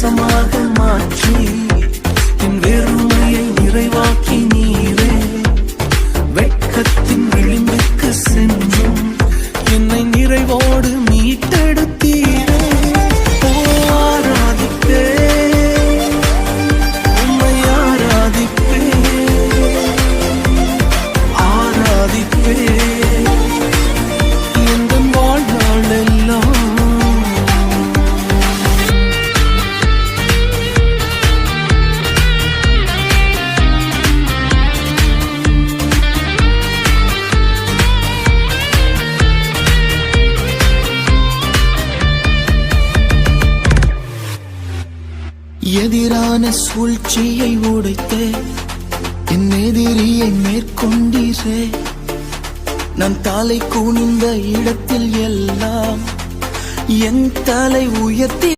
சந்தோஷமாக மாற்றி என் வெறுமையை நிறைவாக்கி நீரே. வெட்கத்தின் விளிம்புக்கு சென்றும் என்னை நிறைவோடு மீட்டெடுத்தீரே. ஆராதிப்பே, உம்மை ஆராதிப்பே, ஆராதிப்பே எந்தன் வாழ்நாள் எல்லாம். எதிரான சூழ்ச்சியை உடைத்தே என் எதிரியை மேற்கொண்டீரே. நான் தலை குனிந்த இடத்தில் எல்லாம் என் தலை உயர்த்தி